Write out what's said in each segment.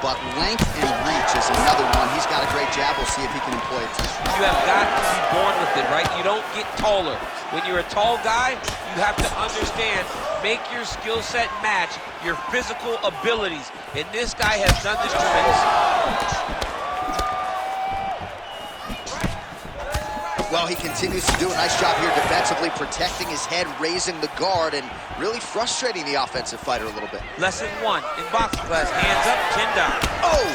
but length and reach is another one. He's got a great jab. We'll see if he can employ it too. You have got to be born with it, right? You don't get taller. When you're a tall guy, you have to understand, make your skill set match your physical abilities. And this guy has done this tremendously. Well, he continues to do a nice job here defensively, protecting his head, raising the guard, and really frustrating the offensive fighter a little bit. Lesson 1 in boxing class, hands up, chin down. Oh!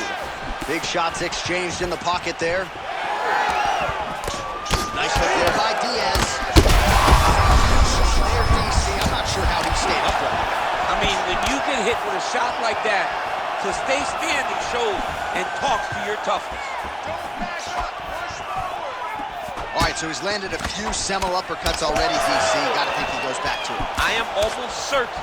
Big shots exchanged in the pocket there. Nice hook there by Diaz. There, DC. I'm not sure how he stayed upright. I mean, when you get hit with a shot like that, to stay standing shows and talks to your toughness. All right, so he's landed a few seminal uppercuts already, DC. Gotta think he goes back to it. I am almost certain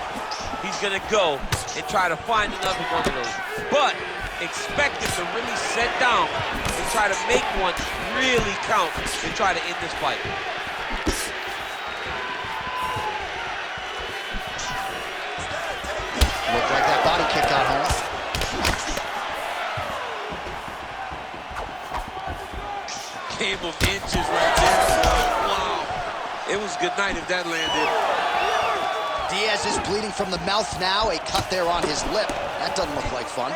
he's gonna go and try to find another one of those. But expect him to really set down and try to make one really count and try to end this fight. Looked like that body kick got home. Game of inches right there. Wow. It was good night if that landed. Diaz is bleeding from the mouth now. A cut there on his lip. That doesn't look like fun.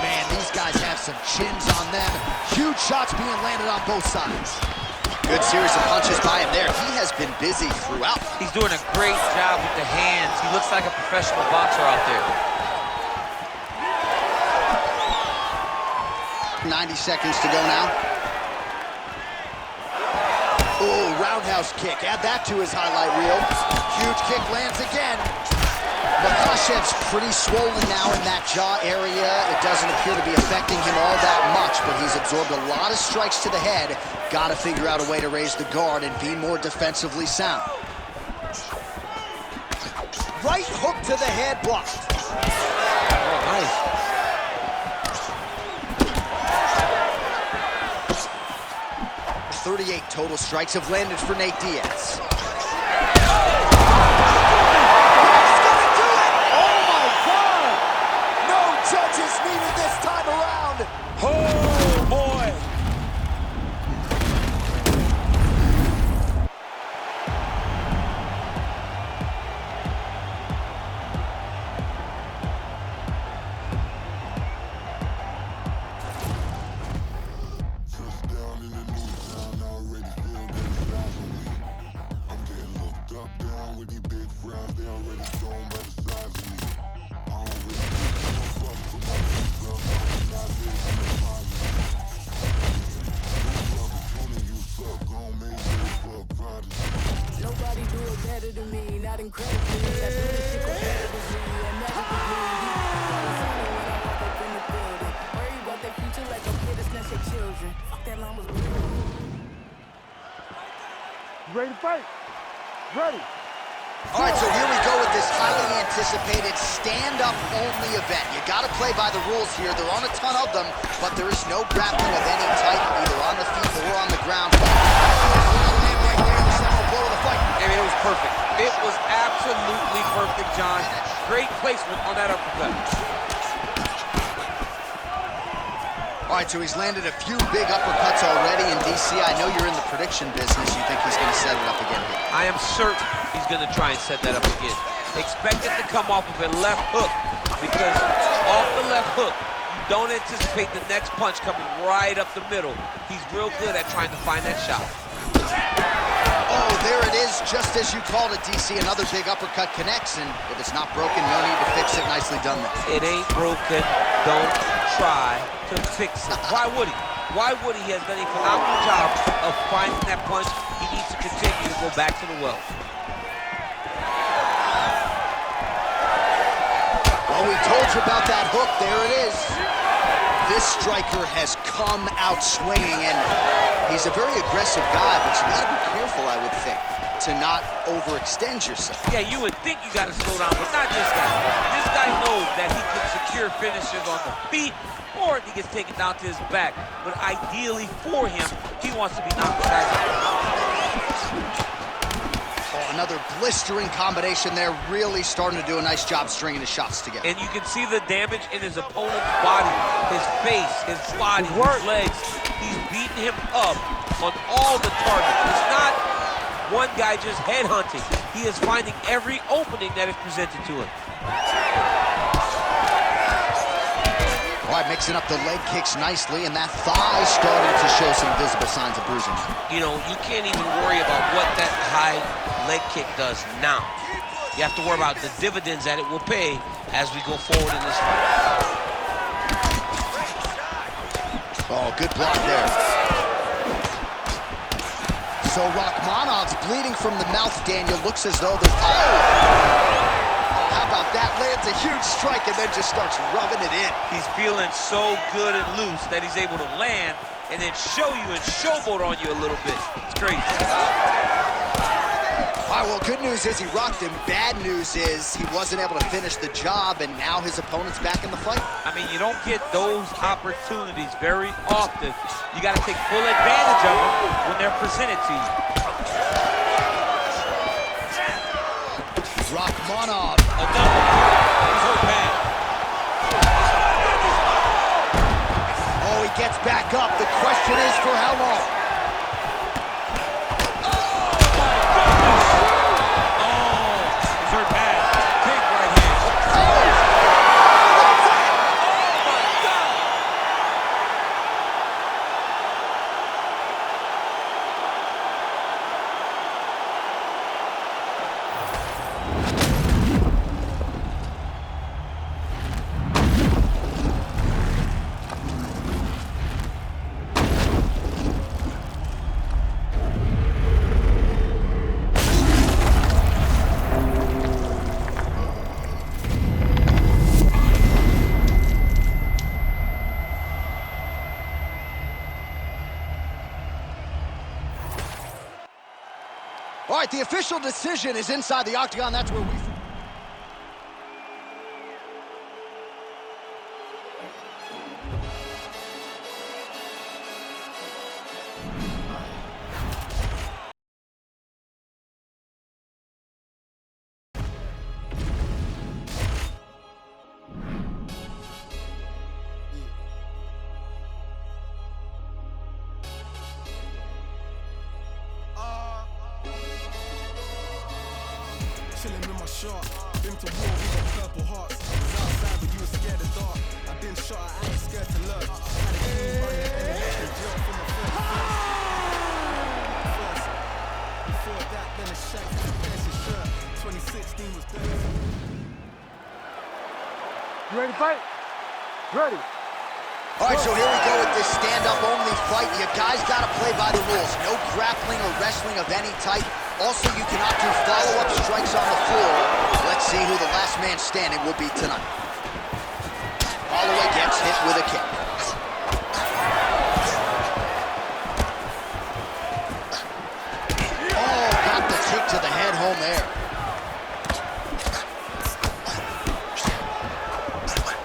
Man, these guys have some chins on them. Huge shots being landed on both sides. Good series of punches by him there. He has been busy throughout. He's doing a great job with the hands. He looks like a professional boxer out there. 90 seconds to go now. Oh, roundhouse kick. Add that to his highlight reel. Huge kick lands again. Makhachev's pretty swollen now in that jaw area. It doesn't appear to be affecting him all that much, but he's absorbed a lot of strikes to the head. Got to figure out a way to raise the guard and be more defensively sound. Right hook to the head, blocked. Oh, nice. 38 total strikes have landed for Nate Diaz. He's gonna do it! Oh my God! No judges needed this time around. Oh boy! Nobody do it better than me, not incredibly. I do this shit competitively and magically. Worry about their future like a kid that's not your children. Fuck that line was beautiful. Ready to fight? Ready. All right, so here we go with this highly anticipated stand-up only event. You got to play by the rules here. There aren't a ton of them, but there is no grappling of any type, either on the feet or on the ground. I mean, it was perfect. It was absolutely perfect, John. Great placement on that uppercut. All right, so he's landed a few big uppercuts already in DC. I know you're in the prediction business. You think he's going to set it up again here? I am certain he's going to try and set that up again. Expect it to come off of a left hook, because off the left hook, you don't anticipate the next punch coming right up the middle. He's real good at trying to find that shot. Oh, there it is, just as you called it, DC. Another big uppercut connects, and if it's not broken, no need to fix it. Nicely done there. It ain't broken. Don't try to fix it. Why would he? Why would he? He has done a phenomenal job of finding that punch. He needs to continue to go back to the well. Well, we told you about that hook. There it is. This striker has come out swinging, and he's a very aggressive guy, but you gotta be careful, I would think, to not overextend yourself. Yeah, you would think you gotta slow down, but not this guy. This guy knows that he can secure finishes on the feet, or he gets taken down to his back. But ideally for him, he wants to be knocked back. Oh, Another blistering combination there, really starting to do a nice job stringing his shots together. And you can see the damage in his opponent's body, his face, his body, his legs. He's beating him up on all the targets. It's not one guy just headhunting. He is finding every opening that is presented to him. All right, mixing up the leg kicks nicely, and that thigh starting to show some visible signs of bruising. You know, you can't even worry about what that high leg kick does now. You have to worry about the dividends that it will pay as we go forward in this fight. Oh, good block there. So Rachmanov's bleeding from the mouth, Daniel. Looks as though there's... Oh! How about that? Lands a huge strike and then just starts rubbing it in. He's feeling so good and loose that he's able to land and then show you and showboat on you a little bit. It's crazy. All right, well, good news is he rocked him. Bad news is he wasn't able to finish the job, and now his opponent's back in the fight. I mean, you don't get those opportunities very often. You got to take full advantage of them when they're presented to you. Rachmanov. Another. He's hurt bad. Oh, he gets back up. The question is for how long? All right, the official decision is inside the octagon. That's where we... Chilling in my shot, been to war with the purple hearts. Was outside but you were scared of dark. I've been shot, I ain't scared to lurk. Had a game run and left the jail from the first. Before that, then a shack to the fancy shirt. 2016 was better. You ready to fight? Ready. All right, so here we go with this stand-up only fight. You guys got to play by the rules. No grappling or wrestling of any type. Also, you cannot do follow-up strikes on the floor. Let's see who the last man standing will be tonight. Holloway gets hit with a kick. Oh, got the kick to the head home there.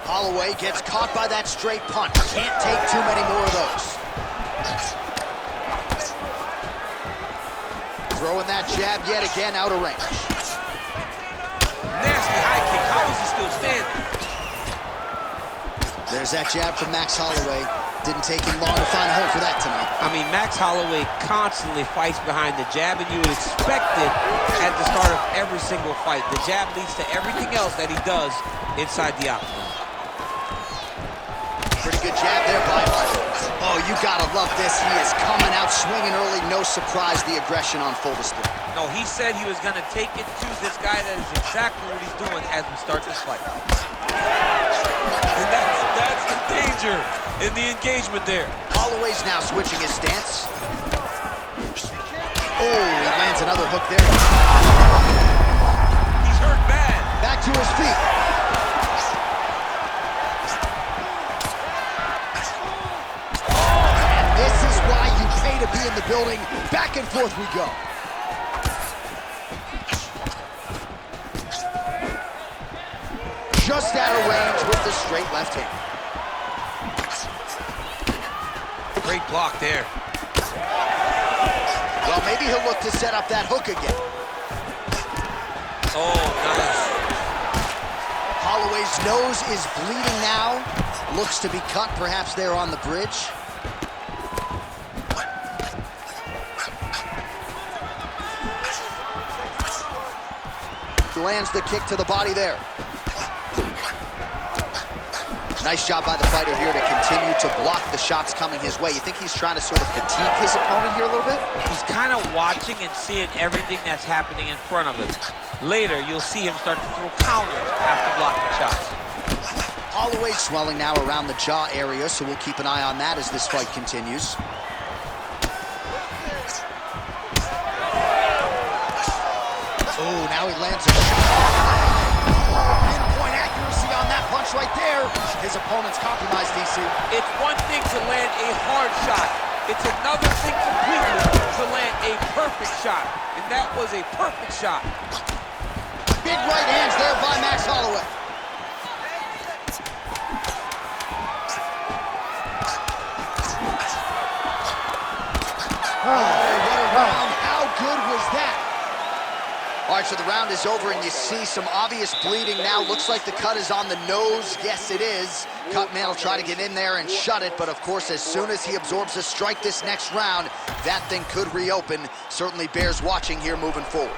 Holloway gets caught by that straight punch. Can't take too many more of those. Throwing that jab yet again out of range. Nasty high kick. How is he still standing? There's that jab from Max Holloway. Didn't take him long to find a home for that tonight. I mean, Max Holloway constantly fights behind the jab, and you would expect it at the start of every single fight. The jab leads to everything else that he does inside the octagon. Pretty good jab there by Holloway. Oh, you gotta love this. He is coming out swinging early. No surprise, the aggression on full display. No, he said he was gonna take it to this guy. That is exactly what he's doing as we start this fight. And that's the danger in the engagement there. Holloway's now switching his stance. Oh, he lands another hook there. He's hurt bad. Back to his feet. And this is why you pay to be in the building. Back and forth we go. Just out of range with the straight left hand. Great block there. Well, maybe he'll look to set up that hook again. Oh, nice. Holloway's nose is bleeding now. Looks to be cut, perhaps there on the bridge. Lands the kick to the body there. Nice job by the fighter here to continue to block the shots coming his way. You think he's trying to sort of fatigue his opponent here a little bit? He's kind of watching and seeing everything that's happening in front of him. Later, you'll see him start to throw counters after blocking shots. Holloway swelling now around the jaw area, so we'll keep an eye on that as this fight continues. Oh, now he lands a shot. Pinpoint accuracy on that punch right there. His opponent's compromised, DC. It's one thing to land a hard shot. It's another thing completely to land a perfect shot. And that was a perfect shot. Big right hands there by Max Holloway. Oh, what a round. How good was that? All right, so the round is over, and you see some obvious bleeding now. Looks like the cut is on the nose. Yes, it is. Cutman will try to get in there and shut it, but of course, as soon as he absorbs a strike this next round, that thing could reopen. Certainly bears watching here moving forward.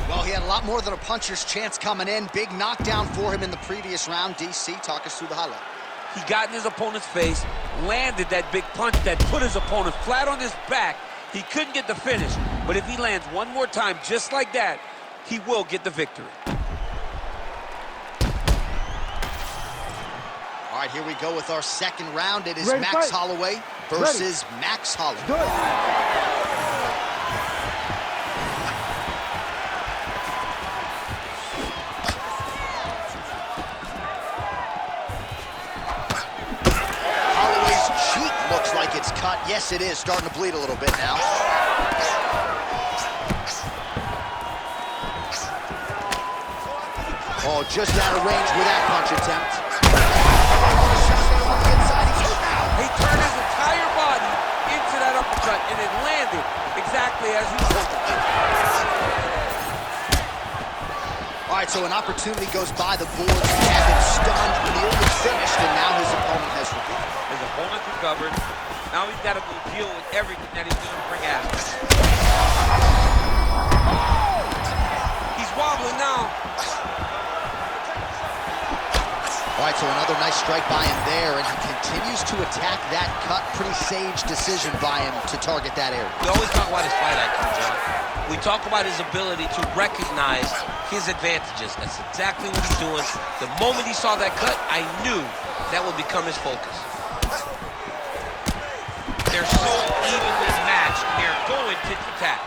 Well, he had a lot more than a puncher's chance coming in. Big knockdown for him in the previous round. DC, talk us through the highlight. He got in his opponent's face, landed that big punch that put his opponent flat on his back. He couldn't get the finish, but if he lands one more time just like that, he will get the victory. All right, here we go with our second round. It is Ready, Max fight. Holloway versus Max Holloway. Do it. Holloway's cheek looks like it's cut. Yes, it is. Starting to bleed a little bit now. Oh, just out of range with that punch attempt. He turned his entire body into that uppercut, and it landed exactly as he hoped. All right, so an opportunity goes by the boards. He had been stunned, nearly finished, and now his opponent has recovered. His opponent recovered. Now he's got to go deal with everything that he's going to bring at him. He's wobbling now. All right, so another nice strike by him there, and he continues to attack that cut. Pretty sage decision by him to target that area. We always talk about his fight IQ, John. We talk about his ability to recognize his advantages. That's exactly what he's doing. The moment he saw that cut, I knew that would become his focus. They're so evenly matched, they're going tit for tat.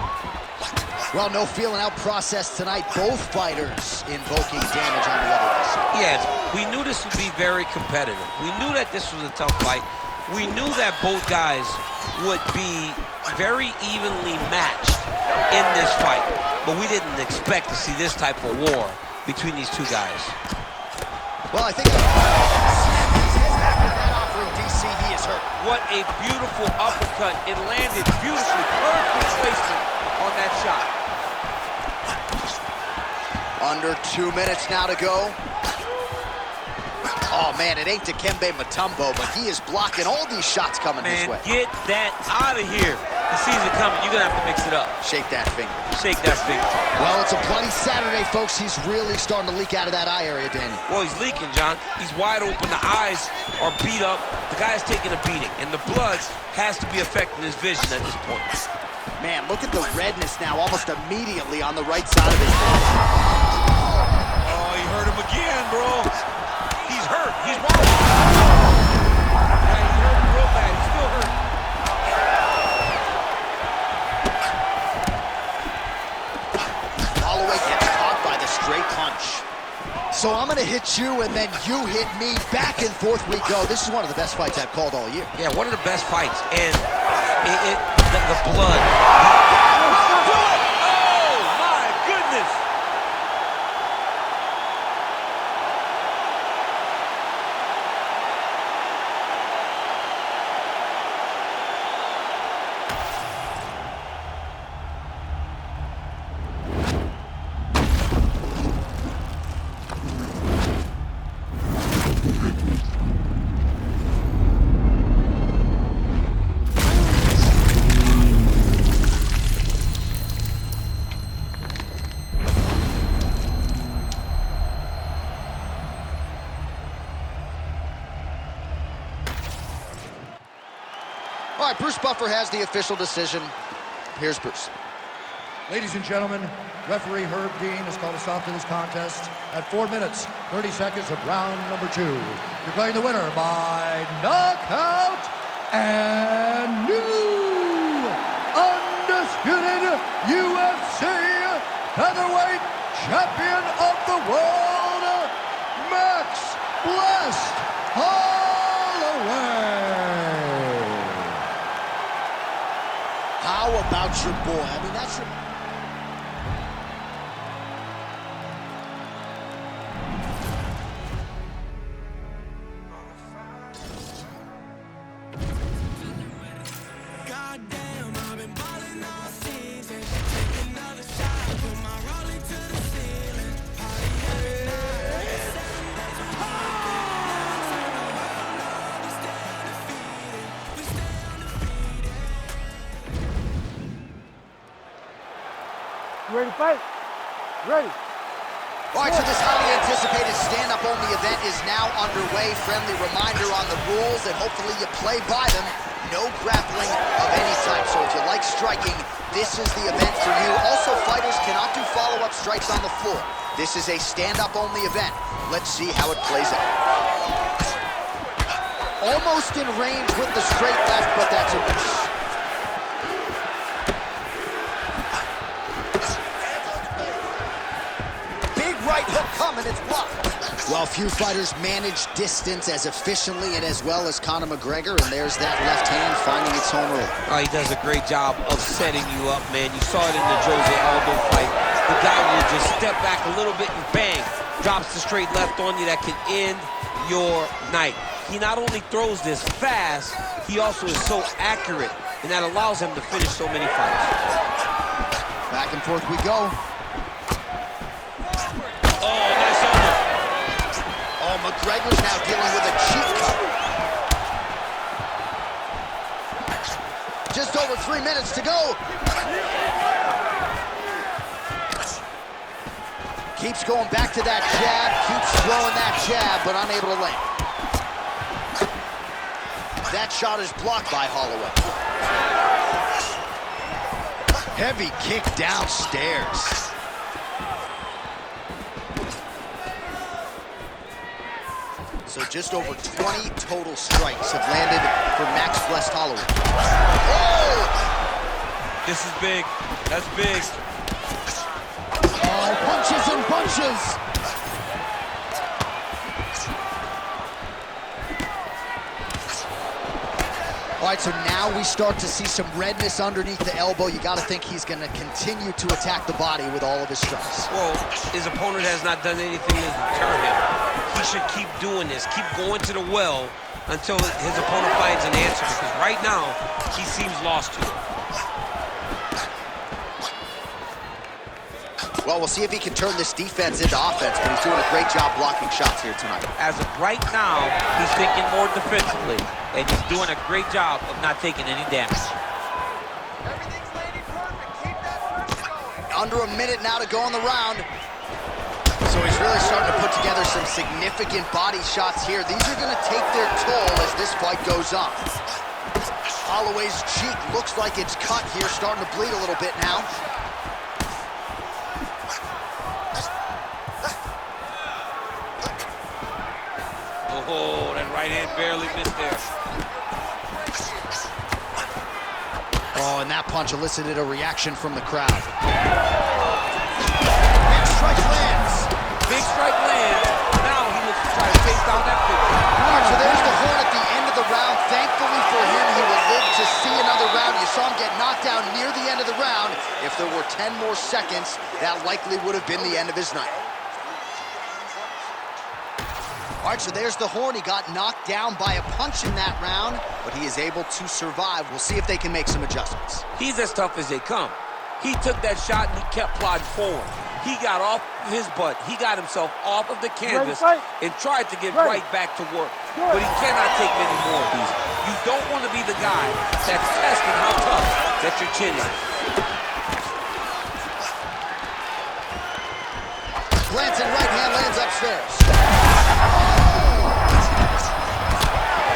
Well, no feeling out process tonight. Both fighters invoking damage on the other side. Yes, we knew this would be very competitive. We knew that this was a tough fight. We knew that both guys would be very evenly matched in this fight. But we didn't expect to see this type of war between these two guys. Well, I think after that offering, DC, he is hurt. What a beautiful uppercut. It landed beautifully. Perfect placement on that shot. Under 2 minutes now to go. Oh, man, it ain't Dikembe Mutombo, but he is blocking all these shots coming his way. Get that out of here. He sees it coming. You're going to have to mix it up. Shake that finger. Shake that finger. Well, it's a bloody Saturday, folks. He's really starting to leak out of that eye area, Daniel. Well, he's leaking, John. He's wide open. The eyes are beat up. The guy's taking a beating, and the blood has to be affecting his vision at this point. Man, look at the redness now, almost immediately on the right side of his face. Oh, he hurt him again, bro. He's hurt. He's wobbling. Yeah, he hurt him real bad. He's still hurt. Holloway gets caught by the straight punch. So I'm going to hit you, and then you hit me. Back and forth we go. This is one of the best fights I've called all year. Yeah, one of the best fights. And the blood. Oh, my goodness. All right, Bruce Buffer has the official decision. Here's Bruce. Ladies and gentlemen, referee Herb Dean has called a stop to this contest at 4 minutes, 30 seconds of round number 2. Declaring the winner by knockout and new undisputed UFC featherweight champion of the world, Max Blessed Holloway. How about your boy? I mean, that's your... Goddamn, I've been ballin' all season. Take another shot, put my rollie to the ceiling. Party every night, 7 days a week. Turn around, no, we stay undefeated. We stay undefeated. You ready to fight? Ready. All right, so this highly anticipated stand-up only event is now underway. Friendly reminder on the rules, and hopefully you play by them. No grappling of any type. So if you like striking, this is the event for you. Also, fighters cannot do follow-up strikes on the floor. This is a stand-up only event. Let's see how it plays out. Almost in range with the straight left, but that's a miss. Right hook coming, it's blocked. Well, few fighters manage distance as efficiently and as well as Conor McGregor, and there's that left hand finding its home rule. Oh, he does a great job of setting you up, man. You saw it in the Jose Aldo fight. The guy will just step back a little bit and bang, drops the straight left on you that can end your night. He not only throws this fast, he also is so accurate, and that allows him to finish so many fights. Back and forth we go. McGregor's now dealing with a cheek cut. Just over 3 minutes to go. Keeps going back to that jab, keeps throwing that jab, but unable to land. That shot is blocked by Holloway. Heavy kick downstairs. So just over 20 total strikes have landed for Max Blessed Holloway. Oh! This is big. That's big. Oh, punches and bunches. All right, so now we start to see some redness underneath the elbow. You got to think he's going to continue to attack the body with all of his strikes. Well, his opponent has not done anything to deter him. He should keep doing this, keep going to the well until his opponent finds an answer, because right now, he seems lost to it. Well, we'll see if he can turn this defense into offense, but he's doing a great job blocking shots here tonight. As of right now, he's thinking more defensively, and he's doing a great job of not taking any damage. Everything's landing perfect. Keep that pressure going. Under a minute now to go in the round. So he's really starting to put together some significant body shots here. These are going to take their toll as this fight goes on. Holloway's cheek looks like it's cut here, starting to bleed a little bit now. Oh, that right hand barely missed there. Oh, and that punch elicited a reaction from the crowd. Big strike lands. Big strike lands. Now he looks to try to chase down that big one. All right, so there's the horn at the end of the round. Thankfully for him, he will live to see another round. You saw him get knocked down near the end of the round. If there were 10 more seconds, that likely would have been the end of his night. All right, so there's the horn. He got knocked down by a punch in that round, but he is able to survive. We'll see if they can make some adjustments. He's as tough as they come. He took that shot and he kept plodding forward. He got off his butt. He got himself off of the canvas and tried to get right back to work. But he cannot take many more of these. You don't want to be the guy that's testing how tough that your chin is. Glancing right hand lands upstairs.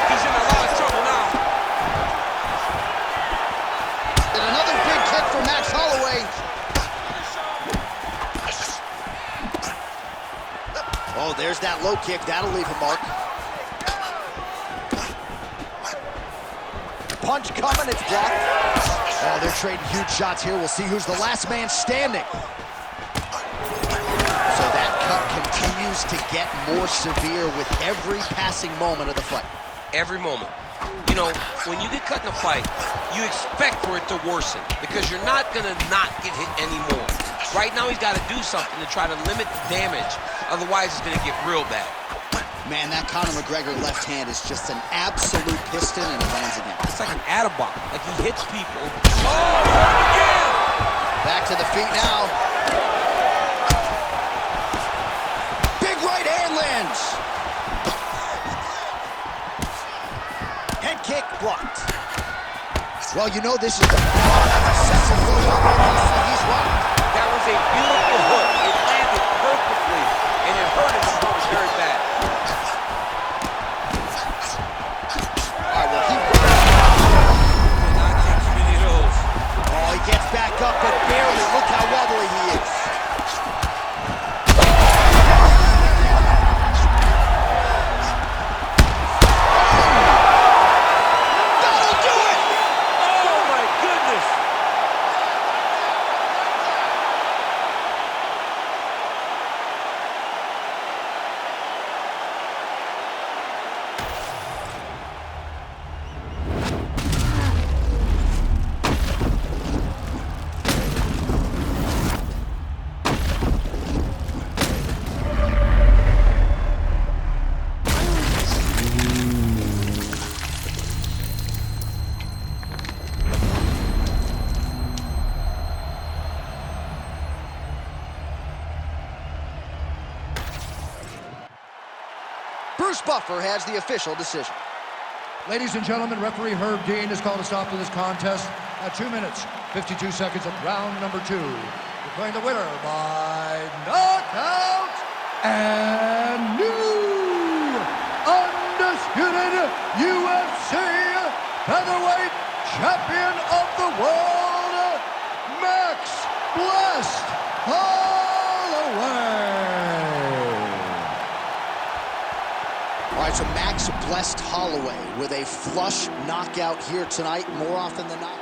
He's in a lot of trouble now. And another big kick for Max Holloway. Oh, there's that low kick. That'll leave a mark. Punch coming, it's blocked. Oh, they're trading huge shots here. We'll see who's the last man standing. So that cut continues to get more severe with every passing moment of the fight. Every moment. You know, when you get cut in a fight, you expect for it to worsen because you're not going to not get hit anymore. Right now, he's got to do something to try to limit the damage. Otherwise, it's going to get real bad. Man, that Conor McGregor left hand is just an absolute piston, and it lands again. It's like an Atombomb. Like he hits people. Oh, again! Back to the feet now. Big right hand lands. Head kick blocked. Well, you know this is the he's rocked. That was a beautiful hook. It landed perfectly, and it hurt his opponent very bad. All right, well, he Not take too many of those. Oh, he gets back up, but barely. Look how wobbly he is. That'll do it! Oh, my goodness! Bruce Buffer has the official decision. Ladies and gentlemen, referee Herb Dean has called a stop to this contest at 2 minutes, 52 seconds of round number 2. Declaring the winner by knockout and new undisputed UFC featherweight champion of the world, Max Blessed Holloway. All right, so Max Blessed Holloway with a flush knockout here tonight, more often than not.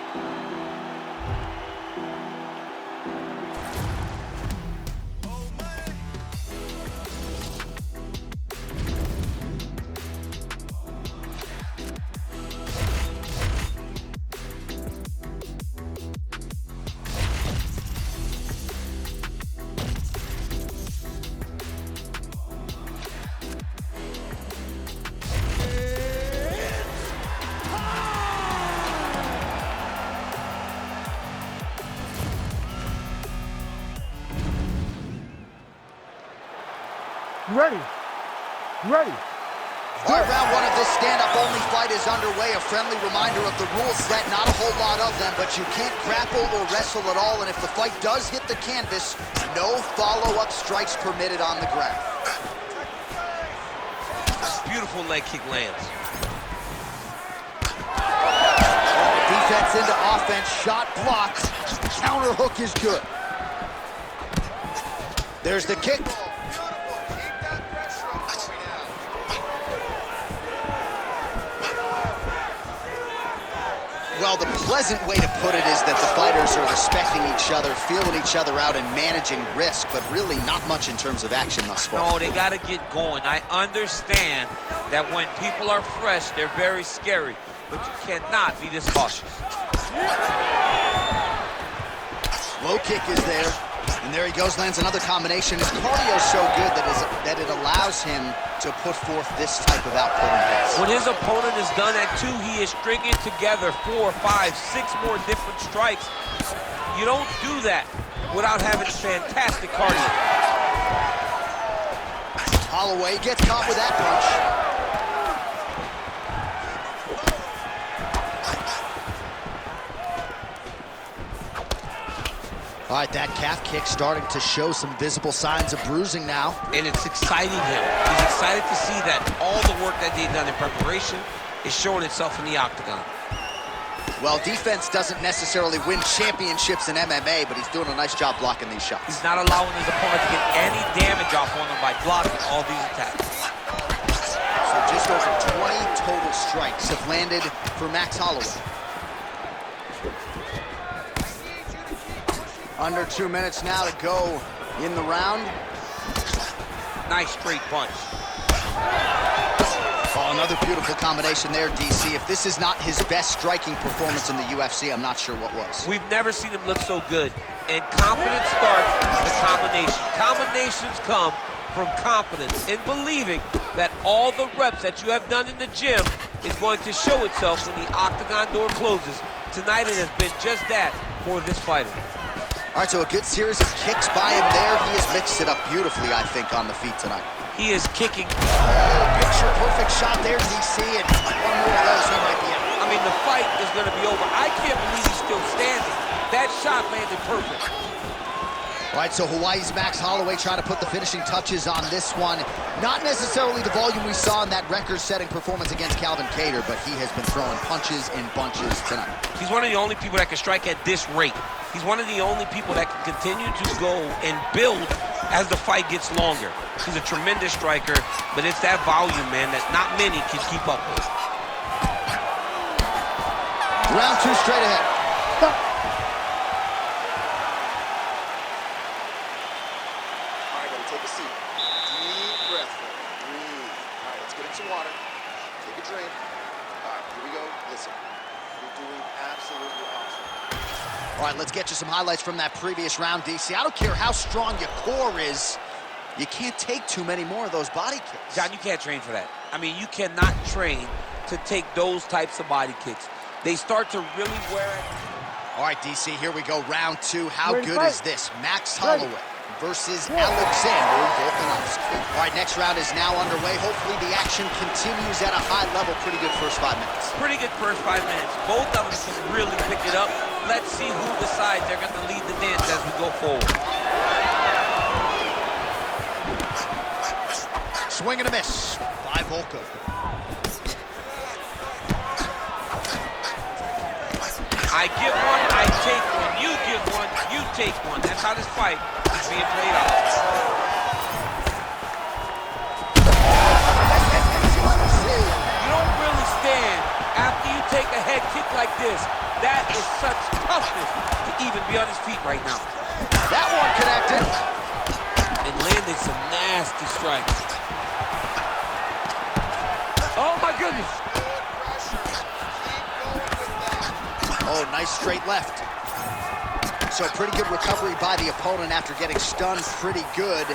You ready? You ready? All right, round 1 of this stand-up-only fight is underway. A friendly reminder of the rule set, not a whole lot of them, but you can't grapple or wrestle at all, and if the fight does hit the canvas, no follow-up strikes permitted on the ground. Beautiful leg kick lands. Defense into offense, shot blocked. Counter hook is good. There's the kick. Well, the pleasant way to put it is that the fighters are respecting each other, feeling each other out, and managing risk, but really not much in terms of action thus far. No, they got to get going. I understand that when people are fresh, they're very scary, but you cannot be this cautious. Low kick is there, and there he goes, lands another combination. His cardio is so good that it allows him to put forth this type of output and pace. When his opponent is done at 2, he is stringing together 4, 5, 6 more different strikes. You don't do that without having fantastic cardio. Holloway gets caught with that punch. All right, that calf kick starting to show some visible signs of bruising now. And it's exciting him. He's excited to see that all the work that they've done in preparation is showing itself in the octagon. Well, defense doesn't necessarily win championships in MMA, but he's doing a nice job blocking these shots. He's not allowing his opponent to get any damage off on him by blocking all these attacks. So just over 20 total strikes have landed for Max Holloway. Under 2 minutes now to go in the round. Nice straight punch. Oh, another beautiful combination there, DC. If this is not his best striking performance in the UFC, I'm not sure what was. We've never seen him look so good. And confidence starts with combination. Combinations come from confidence in believing that all the reps that you have done in the gym is going to show itself when the octagon door closes. Tonight it has been just that for this fighter. All right, so a good series of kicks by him there. He has mixed it up beautifully, I think, on the feet tonight. He is kicking. Picture-perfect shot there, DC, and one more of those, he might be out. I mean, the fight is going to be over. I can't believe he's still standing. That shot landed perfect. All right, so Hawaii's Max Holloway trying to put the finishing touches on this one. Not necessarily the volume we saw in that record-setting performance against Calvin Kattar, but he has been throwing punches in bunches tonight. He's one of the only people that can strike at this rate. He's one of the only people that can continue to go and build as the fight gets longer. He's a tremendous striker, but it's that volume, man, that not many can keep up with. Round 2 straight ahead. Stop. All right, buddy, take a seat. Deep breath. Breathe. All right, let's get him some water. Take a drink. All right, here we go. Listen, you're doing absolutely awesome. All right, let's get you some highlights from that previous round, DC. I don't care how strong your core is, you can't take too many more of those body kicks. John, you can't train for that. I mean, you cannot train to take those types of body kicks. They start to really wear it. All right, DC, here we go, round 2. How Ready, good fight. is this? Max Holloway versus Alexander Volkanovski. All right, next round is now underway. Hopefully the action continues at a high level. Pretty good first 5 minutes. Pretty good first 5 minutes. Both of them can really pick it up. Let's see who decides they're going to lead the dance as we go forward. Swing and a miss by Volkov. I give one, I take one. You give one, you take one. That's how this fight is being played out. You don't really stand after you take a head kick like this. That is such toughness to even be on his feet right now. That one connected. And landed some nasty strikes. Oh my goodness. Oh, nice straight left. So pretty good recovery by the opponent after getting stunned pretty good.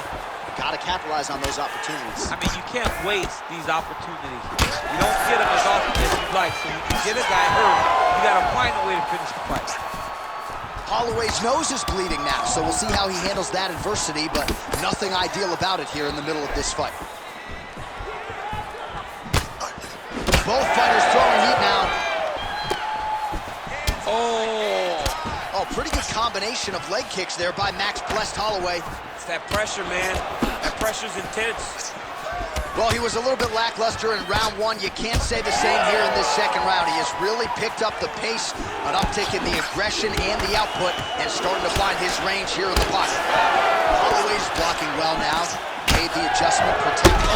Got to capitalize on those opportunities. I mean, you can't waste these opportunities. You don't get them as often as you'd like. So you can get a guy hurt, you got to find a way to finish the fight. Holloway's nose is bleeding now, so we'll see how he handles that adversity, but nothing ideal about it here in the middle of this fight. Both fighters throwing heat now. Oh, pretty good combination of leg kicks there by Max Blessed Holloway. It's that pressure, man. That pressure's intense. Well, he was a little bit lackluster in round 1. You can't say the same here in this second round. He has really picked up the pace, an uptick in the aggression and the output, and starting to find his range here in the pocket. Holloway's blocking well now. Made the adjustment, protected.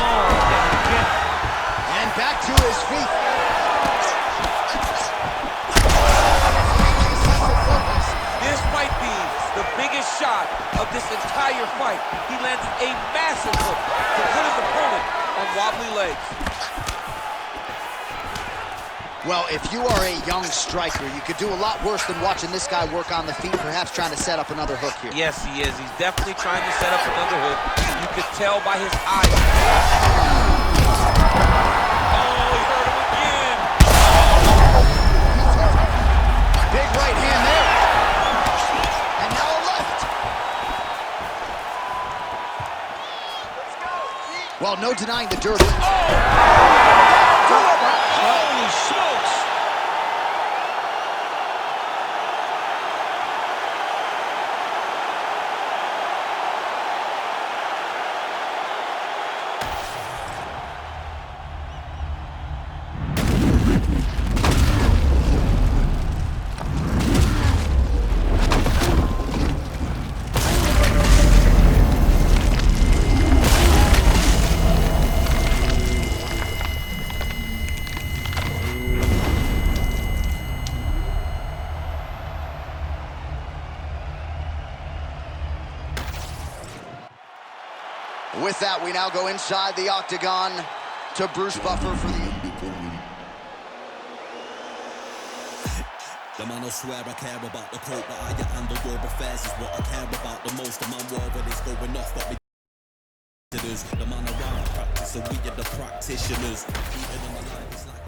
And back to his feet. This might be the biggest shot of this entire fight. He landed a massive hook to put his opponent on wobbly legs. Well, if you are a young striker, you could do a lot worse than watching this guy work on the feet, perhaps trying to set up another hook here. Yes, he is. He's definitely trying to set up another hook. You could tell by his eyes. Oh, he hurt him again. Big right hand there. And now a left. No denying the dirt. Holy smokes! With that, we now go inside the octagon to Bruce Buffer for the... The man will swear I care about the coat, but how you handle your affairs is what I care about the most. The man war when it's going off, but me the man around practice, and we are the practitioners. Even in my life, it's like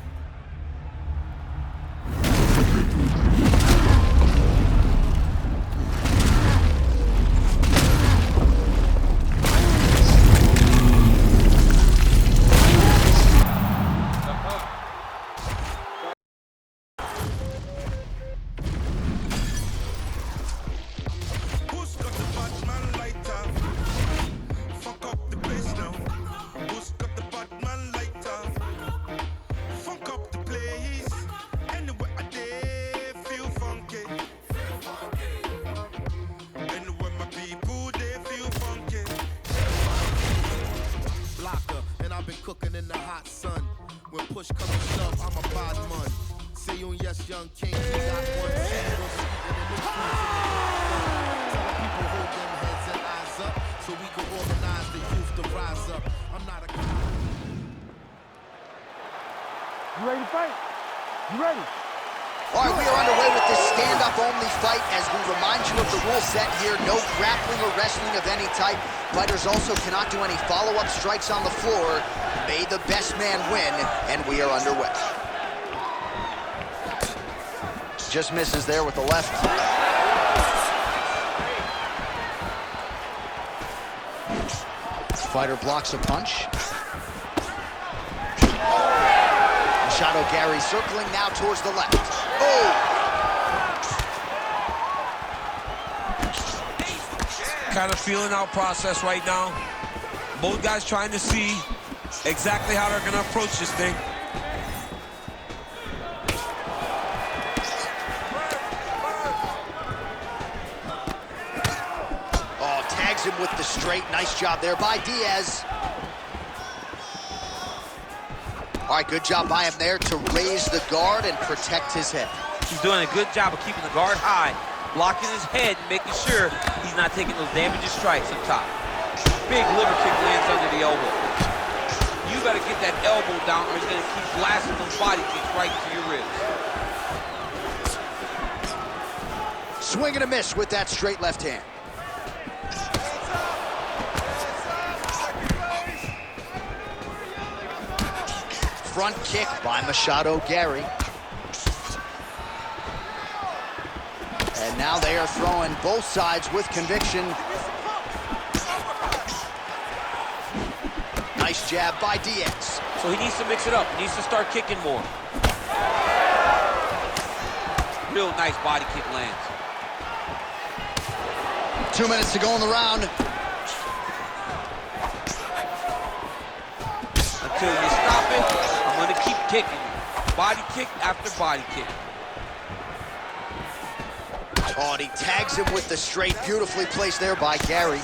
cooking in the hot sun. When push comes to shove, I'm a bad man. Say you yes, young king, we got one seat, no speaking in the truth. Tell people hold them heads and eyes up, so we can organize the youth to rise up. I'm not a... You ready to fight? You ready? All right, we are underway with this stand-up only fight as we remind you of the rule set here. No grappling or wrestling of any type. Fighters also cannot do any follow-up strikes on the floor. May the best man win, and we are underway. Just misses there with the left. Fighter blocks a punch. Machado Gary circling now towards the left. Oh! Kind of feeling out process right now. Both guys trying to see exactly how they're going to approach this thing. Oh, tags him with the straight. Nice job there by Diaz. All right, good job by him there to raise the guard and protect his head. He's doing a good job of keeping the guard high, blocking his head, and making sure he's not taking those damaging strikes up top. Big liver kick lands under the elbow. You better get that elbow down or he's gonna keep blasting those body kicks right into your ribs. Swing and a miss with that straight left hand. Front kick by Machado Gary. And now they are throwing both sides with conviction. Nice jab by Diaz. So he needs to mix it up. He needs to start kicking more. Real nice body kick lands. 2 minutes to go in the round. Until you stop it, I'm gonna keep kicking you. Body kick after body kick. Oh, and he tags him with the straight. Beautifully placed there by Gary.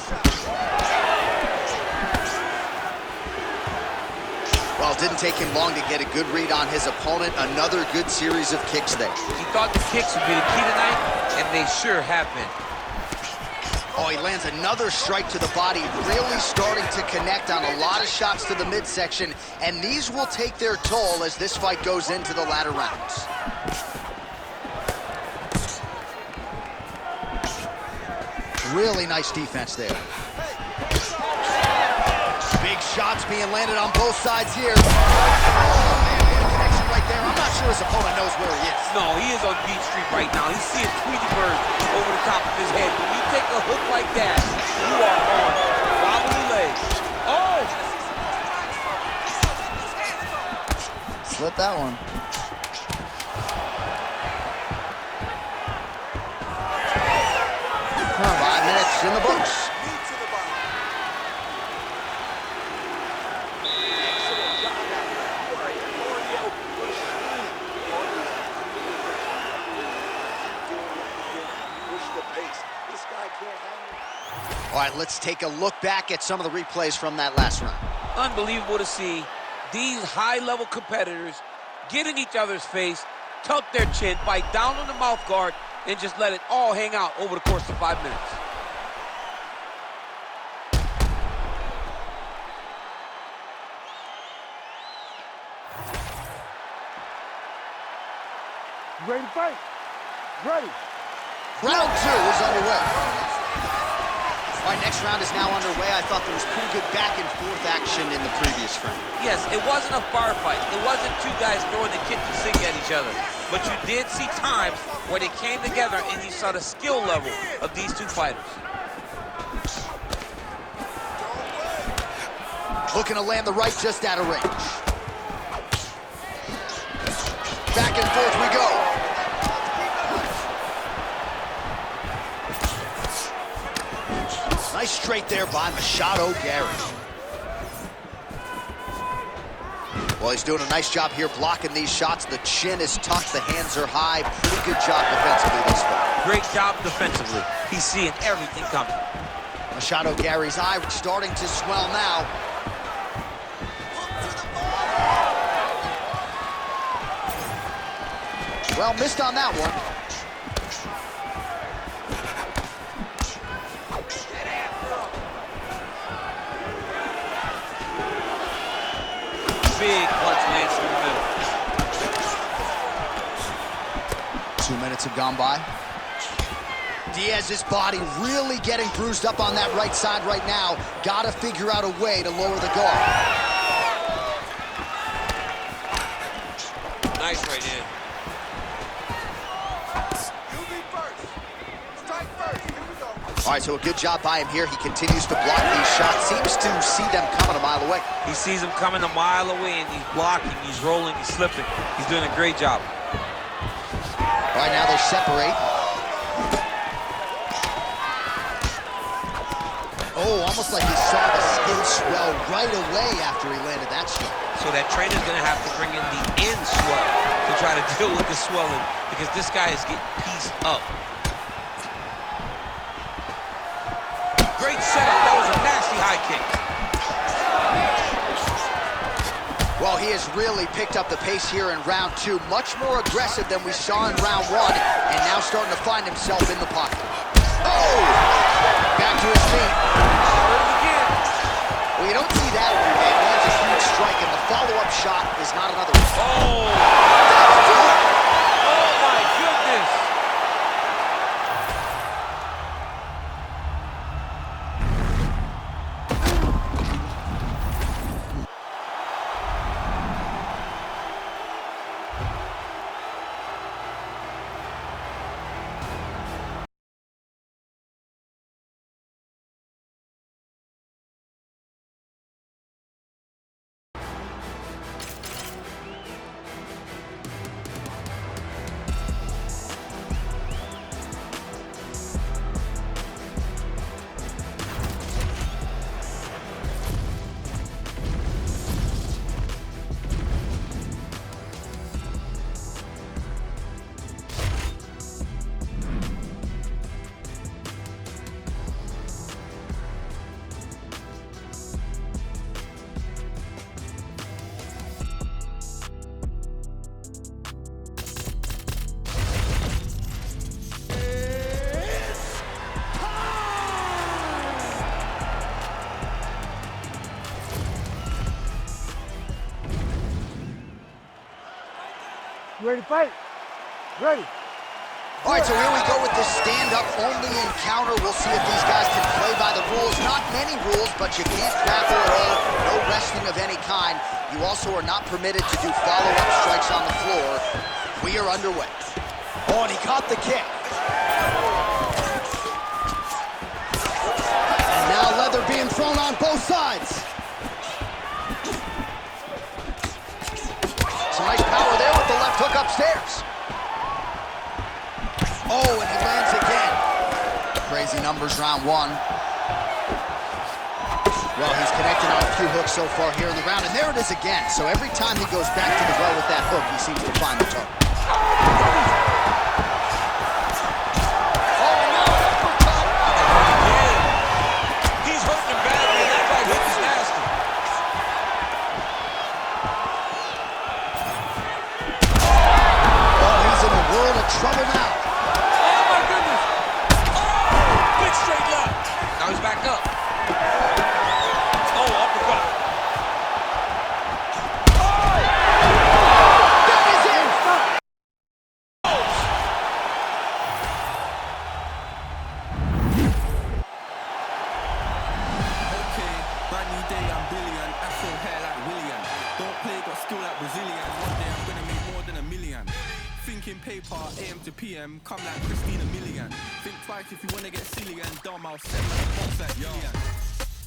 Well, it didn't take him long to get a good read on his opponent. Another good series of kicks there. He thought the kicks would be the key tonight, and they sure have been. Oh, he lands another strike to the body, really starting to connect on a lot of shots to the midsection, and these will take their toll as this fight goes into the latter rounds. Really nice defense there. Big shots being landed on both sides here. Oh, man, what a connection right there. I'm not sure his opponent knows where he is. No, he is on Beat Street right now. He's seeing Tweety Bird over the top of his head. When you take a hook like that, you are on wobbly legs. Oh! Split that one. Huh. 5 minutes in the books. All right, let's take a look back at some of the replays from that last round. Unbelievable to see these high-level competitors get in each other's face, tuck their chin, bite down on the mouth guard, and just let it all hang out over the course of 5 minutes. You ready to fight? Ready. Round 2 is underway. All right, next round is now underway. I thought there was pretty good back-and-forth action in the previous round. Yes, it wasn't a bar fight. It wasn't two guys throwing the kitchen sink at each other. But you did see times where they came together and you saw the skill level of these two fighters. Looking to land the right just out of range. Back and forth we go. Nice straight there by Machado Gary. Well, he's doing a nice job here blocking these shots. The chin is tucked, the hands are high. Pretty good job defensively this far. Great job defensively. He's seeing everything coming. Machado Gary's eye starting to swell now. Well, missed on that one. Big punch lands through the middle. 2 minutes have gone by. Diaz's body really getting bruised up on that right side right now. Gotta figure out a way to lower the guard. Nice right hand. All right, so a good job by him here. He continues to block these shots. Seems to see them coming a mile away. He sees them coming a mile away, and he's blocking, he's rolling, he's slipping. He's doing a great job. All right, now they separate. Oh, almost like he saw the skin swell right away after he landed that shot. So that trainer's gonna have to bring in the end swell to try to deal with the swelling, because this guy is getting pieced up. Great setup. That was a nasty high kick. Well, he has really picked up the pace here in round 2. Much more aggressive than we saw in round 1, and now starting to find himself in the pocket. Oh! Back to his feet. Again. Well, you don't see that every day. That's a huge strike, and the follow-up shot is not another one. Oh! Oh, my goodness! You ready to fight? Ready. All right, so here we go with this stand-up only encounter. We'll see if these guys can play by the rules. Not many rules, but you can't grapple at all. No wrestling of any kind. You also are not permitted to do follow-up strikes on the floor. We are underway. Oh, and he caught the kick. And now leather being thrown on both sides. Some Nice power there with the left hook upstairs. Oh, and he lands again. Crazy numbers round one. Well, he's connected on a few hooks so far here in the round, and there it is again. So every time he goes back to the well with that hook, he seems to find the target. Trouble now. Oh, my goodness. Oh, big straight left. Now he's back up. Oh, uppercut. Oh! That is it. Okay, brand new day, I'm brilliant. Afro hair like William. Don't play, got skill like Brazilian. One day I'm gonna make more than $1 million. Thinking paper, AM to PM, come like Christina Milligan. Think twice if you wanna get silly and dumb, I'll send man a box like Million.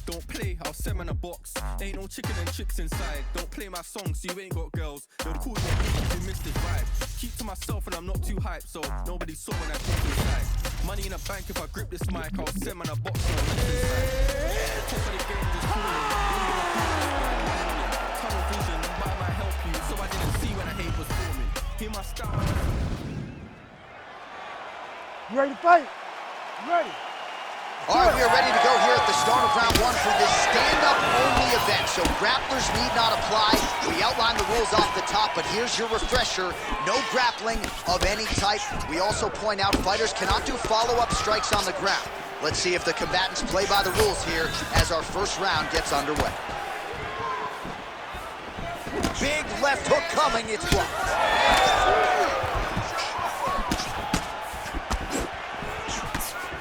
Don't play, I'll send man a box. Ain't no chicken and chicks inside. Don't play my songs, so you ain't got girls. They'll call you if you missed this vibe. Keep to myself and I'm not too hyped, so nobody saw when I took inside. Money in a bank if I grip this mic, I'll send man a box or rest inside. Top of the game just calling. Tunnel vision, but I might help you, so I didn't see when the hate was forming. Hear my style. You ready to fight? You ready? All right, we are ready to go here at the start of round one for this stand-up only event. So grapplers need not apply. We outlined the rules off the top, but here's your refresher. No grappling of any type. We also point out fighters cannot do follow-up strikes on the ground. Let's see if the combatants play by the rules here as our first round gets underway. Big left hook coming, it's blocked.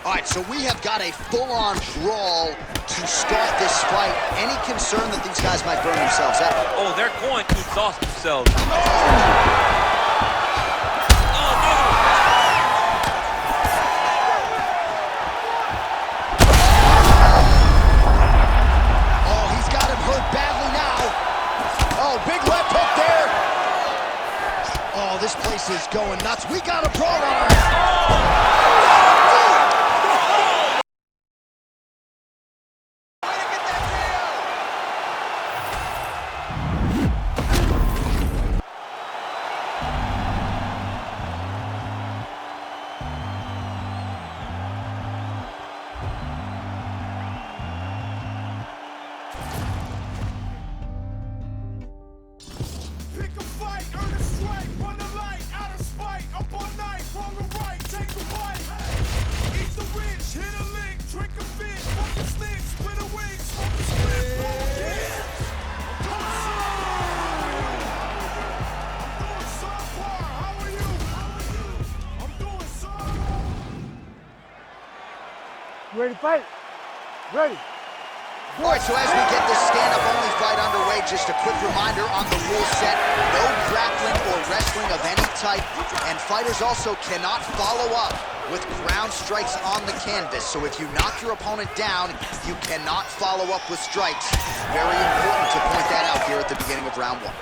All right, so we have got a full-on brawl to start this fight. Any concern that these guys might burn themselves out? Oh, they're going to exhaust themselves. Oh, he's got him hurt badly now. Oh, big left hook there. Oh, this place is going nuts. We got a brawl on our hands. Pick a fight, earn a strike, run the light, out of spite, up all night, wrong or right, take a bite. Eat the rich, hit a lick, drink a fit, fuck a stick, split a wing, smoke a split, blow a kid. I'm doing subpar, how are you? I'm doing subpar. You ready to fight? Ready? All right, so as we get this stand-up only fight underway, just a quick reminder on the rule set. No grappling or wrestling of any type, and fighters also cannot follow up with ground strikes on the canvas. So if you knock your opponent down, you cannot follow up with strikes. Very important to point that out here at the beginning of round one.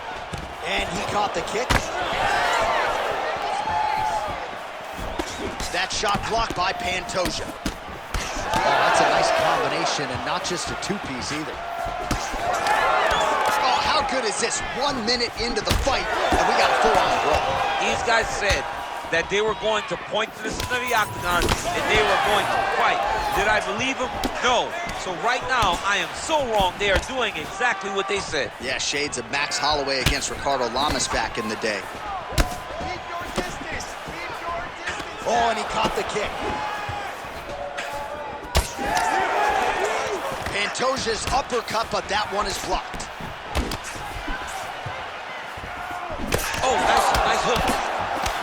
And he caught the kick. That shot blocked by Pantoja. Oh, that's a nice combination, and not just a two-piece either. Oh, how good is this? 1 minute into the fight, and we got a full-on brawl. These guys said that they were going to point to the center of the octagon and they were going to fight. Did I believe them? No. So right now, I am so wrong. They are doing exactly what they said. Yeah, shades of Max Holloway against Ricardo Lamas back in the day. Keep your distance, keep your distance. Oh, and he caught the kick. Pantoja's uppercut, but that one is blocked. Oh, nice hook.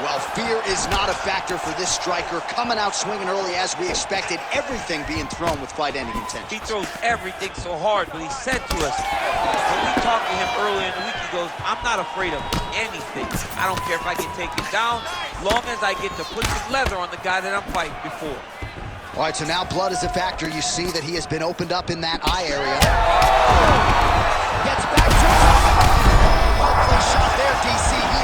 Well, fear is not a factor for this striker. Coming out swinging early as we expected. Everything being thrown with fight-ending intention. He throws everything so hard, but he said to us, when we talked to him earlier in the week, he goes, I'm not afraid of anything. I don't care if I get taken down, long as I get to put some leather on the guy that I'm fighting before. All right, so now blood is a factor. You see that he has been opened up in that eye area. Gets back to it. Well played shot there, DC. He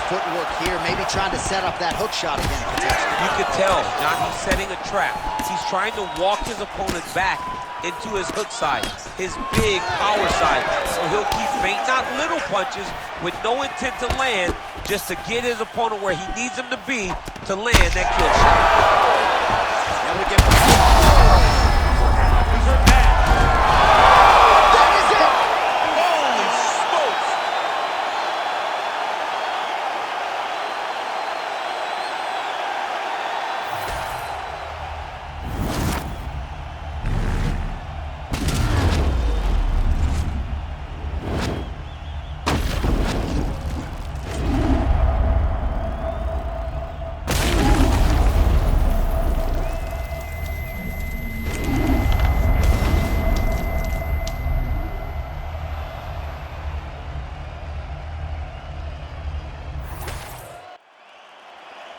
footwork here, maybe trying to set up that hook shot again, potentially. You could tell, John, he's setting a trap. He's trying to walk his opponent back into his hook side, his big power side. So he'll keep feinting out little punches with no intent to land, just to get his opponent where he needs him to be to land that kill shot. And we get... He's hurt bad. That is it! Holy smokes!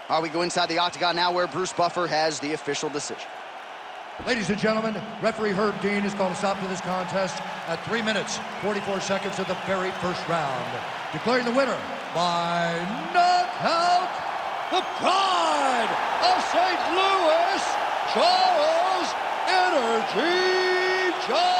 All right, we go inside the octagon now where Bruce Buffer has the official decision. Ladies and gentlemen, referee Herb Dean has called a stop to this contest at 3 minutes, 44 seconds of the very first round. Declaring the winner by knockout, the pride of St. Louis, Charles Energy Johnson.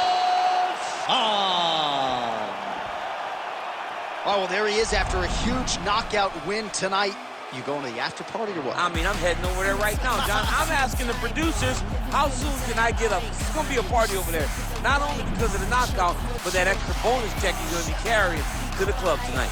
Oh, well, there he is after a huge knockout win tonight. You going to the after party or what? I mean, I'm heading over there right now, John. I'm asking the producers, how soon can I get up? It's going to be a party over there. Not only because of the knockout, but that extra bonus check you're going to be carrying to the club tonight.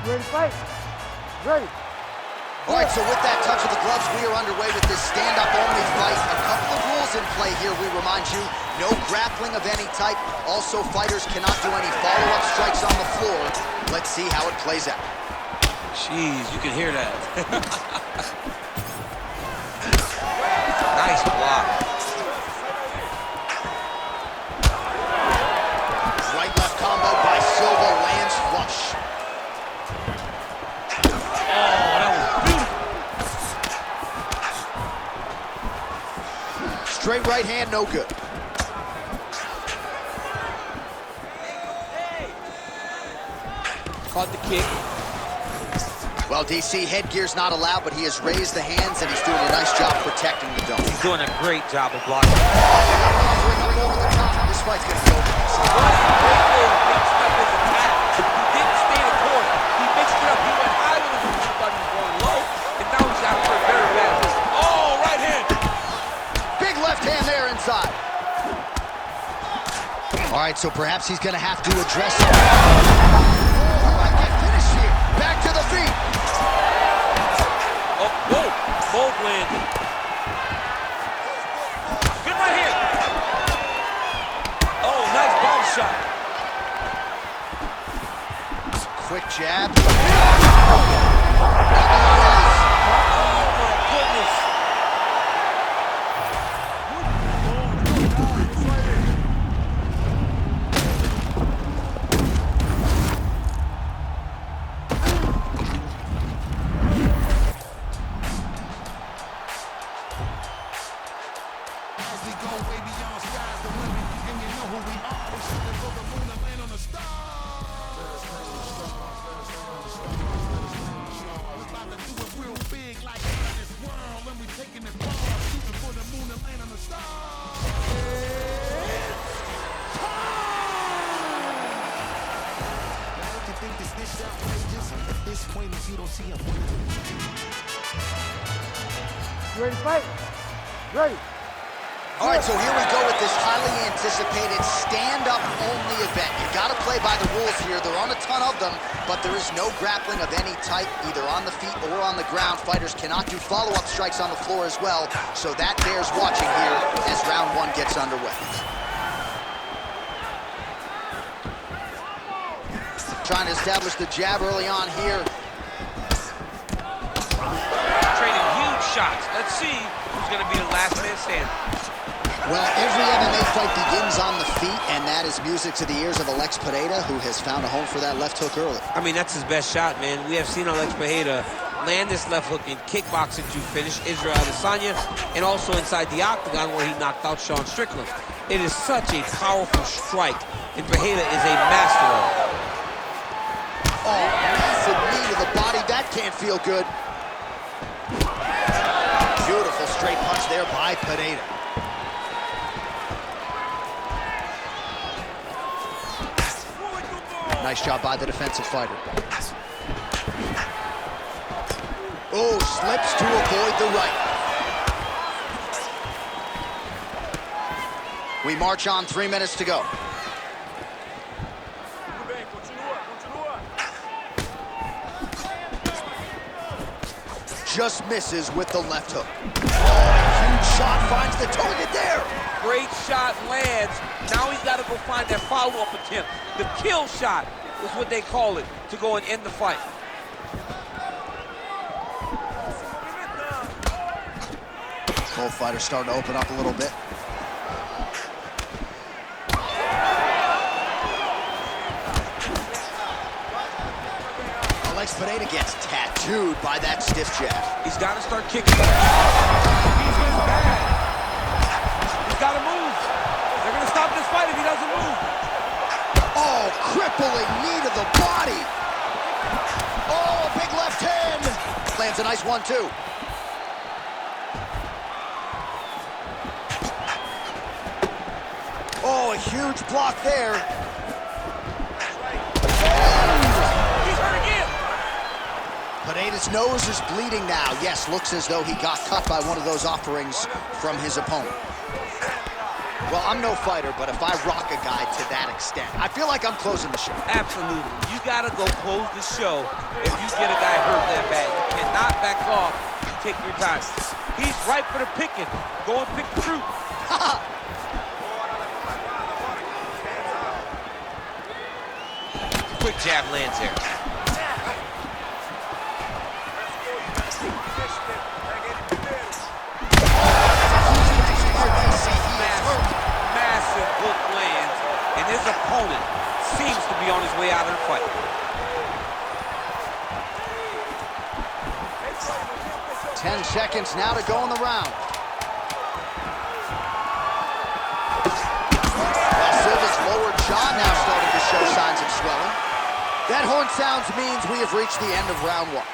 Ready to fight? Ready. All right, so with that touch of the gloves, we are underway with this stand-up-only fight. A couple of rules in play here, we remind you. No grappling of any type. Also, fighters cannot do any follow-up strikes on the floor. Let's see how it plays out. Jeez, you can hear that. Nice block. Right-left combo by Silva lands flush. Straight right hand, no good. Caught the kick. Well, DC, headgear's not allowed, but he has raised the hands, and he's doing a nice job protecting the dome. He's doing a great job of blocking. This fight's gonna be over. Great way to mix up his attack. He didn't stay the court. He mixed it up. He went high with his, thought he was going low, and now right, so perhaps he's going to have to address it. Oh, he might get finished here. Back to the feet. Oh, whoa, both landed. Good right here. Oh, nice body shot. Quick jab. You ready to fight? Ready. All right, so here we go with this highly anticipated stand-up only event. You gotta play by the rules here. There aren't a ton of them, but there is no grappling of any type, either on the feet or on the ground. Fighters cannot do follow-up strikes on the floor as well, so that bears watching here as round one gets underway. Trying to establish the jab early on here. Trading huge shots. Let's see who's gonna be the last man standing. Well, every MMA fight begins on the feet, and that is music to the ears of Alex Pereira, who has found a home for that left hook early. I mean, that's his best shot, man. We have seen Alex Pereira land this left hook in kickboxing to finish Israel Adesanya, and also inside the octagon where he knocked out Sean Strickland. It is such a powerful strike, and Pereira is a master of it. Oh, massive knee to the body. That can't feel good. Beautiful straight punch there by Pereira. Nice job by the defensive fighter. Oh, slips to avoid the right. We march on, 3 minutes to go. Just misses with the left hook. Oh, huge shot finds the target there. Great shot lands. Now he's got to go find that follow-up attempt. The kill shot is what they call it, to go and end the fight. Both fighters starting to open up a little bit. Alex Pereira gets tattooed by that stiff jab. He's got to start kicking. He's bad. He's got to move. They're going to stop this fight if he doesn't move. Oh, crippling knee to the body. Oh, big left hand. Lands a nice 1-2. Oh, a huge block there. He's hurt again. Pereira's nose is bleeding now. Yes, looks as though he got cut by one of those offerings from his opponent. Well, I'm no fighter, but if I rock a guy to that extent, I feel like I'm closing the show. Absolutely. You got to go close the show if you get a guy hurt that bad. You cannot back off. You take your time. He's ripe for the picking. Go and pick the fruit. Quick jab lands there. Massive hook lands, and his opponent seems to be on his way out of the fight. Ten seconds now to go in the round. Well, Silva's lower jaw now starting to show signs of swelling. That horn sounds means we have reached the end of round one.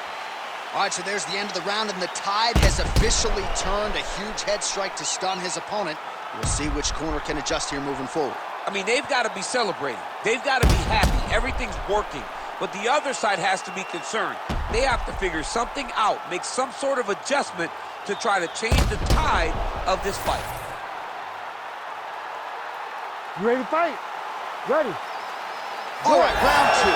All right, so there's the end of the round, and the tide has officially turned. A huge head strike to stun his opponent. We'll see which corner can adjust here moving forward. I mean, they've got to be celebrating. They've got to be happy. Everything's working. But the other side has to be concerned. They have to figure something out, make some sort of adjustment to try to change the tide of this fight. You ready to fight? Ready. All right, round two.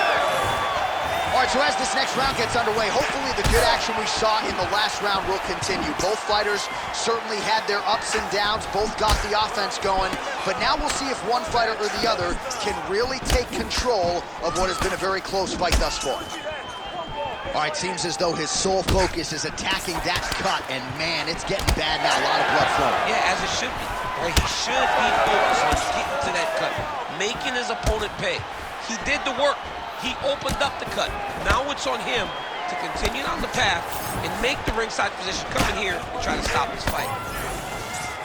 All right, so as this next round gets underway, hopefully the good action we saw in the last round will continue. Both fighters certainly had their ups and downs, both got the offense going, but now we'll see if one fighter or the other can really take control of what has been a very close fight thus far. All right, seems as though his sole focus is attacking that cut, and man, it's getting bad now, a lot of blood flowing. Yeah, as it should be. Right? He should be focused on getting to that cut, making his opponent pay. He did the work. He opened up the cut. Now it's on him to continue on the path and make the ringside position, come in here and try to stop this fight.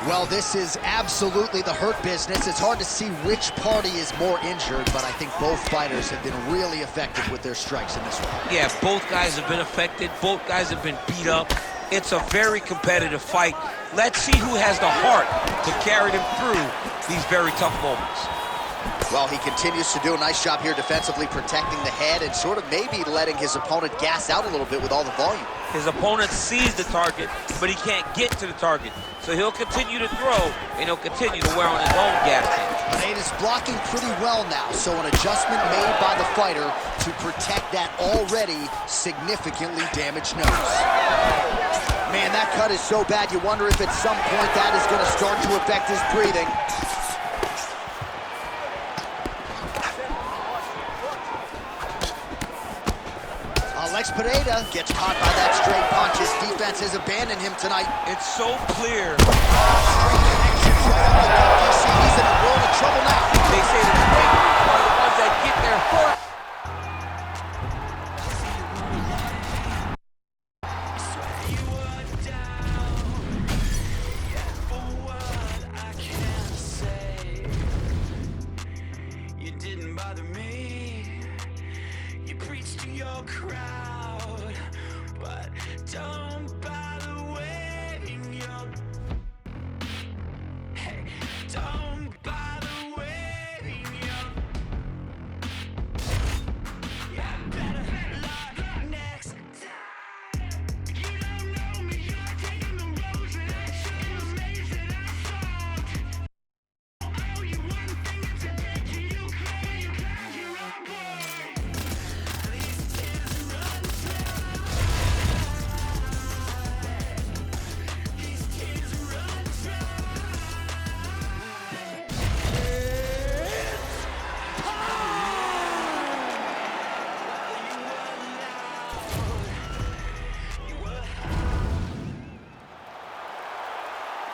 Well, this is absolutely the hurt business. It's hard to see which party is more injured, but I think both fighters have been really effective with their strikes in this one. Yeah, both guys have been affected. Both guys have been beat up. It's a very competitive fight. Let's see who has the heart to carry them through these very tough moments. Well, he continues to do a nice job here defensively, protecting the head and sort of maybe letting his opponent gas out a little bit with all the volume. His opponent sees the target, but he can't get to the target. So he'll continue to throw, and he'll continue to wear on his own gas tank. Pineda is blocking pretty well now, so an adjustment made by the fighter to protect that already significantly damaged nose. Man, that cut is so bad, you wonder if at some point that is going to start to affect his breathing. Alex Pineda gets caught by that straight punch. His defense has abandoned him tonight. It's so clear. Straight connections right on the gut. You see, he's in a world of trouble now. They say the quick are the ones that get there first. You didn't bother me. You preached to your crowd, but don't bother waiting your. Hey, don't bother waiting your. Yeah, better luck next time. You don't know me, you're taking the roads that I chose, the maze that I sought. Oh, you one thing to take you claim you got your own boy. These tears run dry. These tears run dry.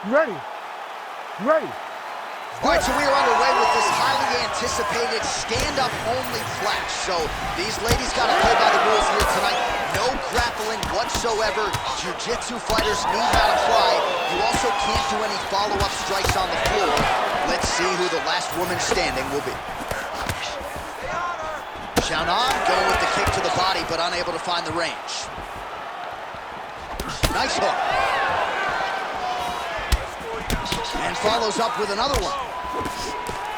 You ready? You ready? All right, so we are underway with this highly anticipated stand-up only clash. So these ladies got to play by the rules here tonight. No grappling whatsoever. Jiu-jitsu fighters need not apply. You also can't do any follow-up strikes on the floor. Let's see who the last woman standing will be. Xiaonan going with the kick to the body, but unable to find the range. Nice hook. And follows up with another one.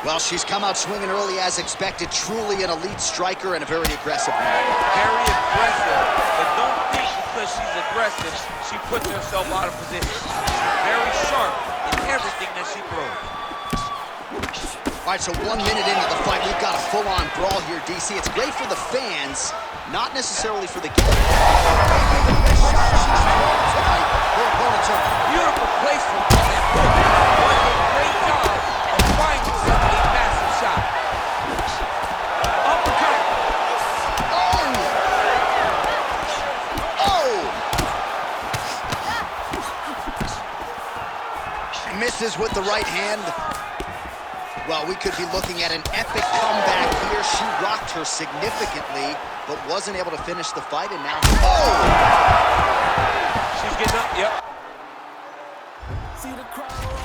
Well, she's come out swinging early as expected. Truly an elite striker and a very aggressive one. Very aggressive, but don't think because she's aggressive, she puts herself out of position. She's very sharp in everything that she throws. All right, so 1 minute into the fight, we've got a full-on brawl here, DC. It's great for the fans, not necessarily for the game. Her opponent's hurt. Beautiful placement on that hook. Doing a great job of finding such a massive shot. Uppercut. Oh! Misses with the right hand. Well, we could be looking at an epic comeback here. She rocked her significantly, but wasn't able to finish the fight, and now... Oh! She's getting up, yep. See the crowd